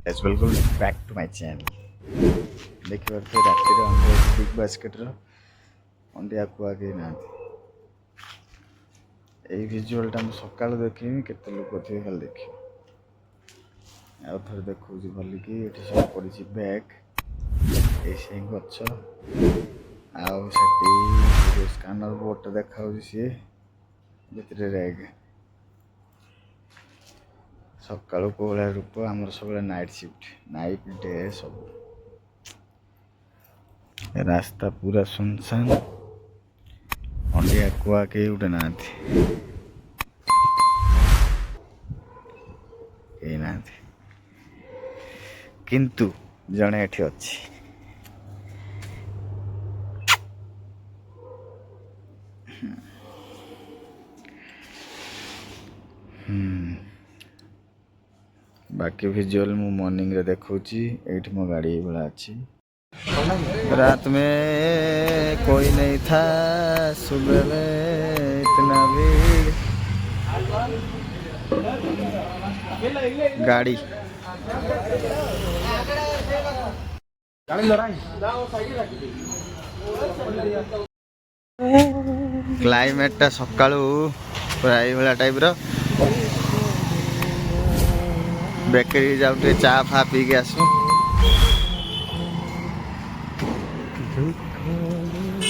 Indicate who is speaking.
Speaker 1: Welcome back to my channel. देखिए रातिर big basket India कुआ के ना यही भिजुआलटा मुझे सका देखी केते लोग थे खाली देख आउ थे देखो भलिकी ये सब पड़ी बैग ये गच आउ स्कानर बोर्ड देखा सी भितर रैग सका कोला रूप आम सब नाइट शिफ्ट नाइट डे सब रास्ता पूरा सुनसान अंडिया कुआ के उठे ना किंतु जड़े एठी अच्छी बाकी विजुअल मु मॉर्निंग रे देखौची एठी मो गाड़ी बड़ा अच्छी। रात में कोई नहीं था, सुबह में इतना भीड़। गाड़ी क्लाइमेट टा सकाळू पूरा ये टाइप रो बेकरी जाऊ चा फा पी के आसू।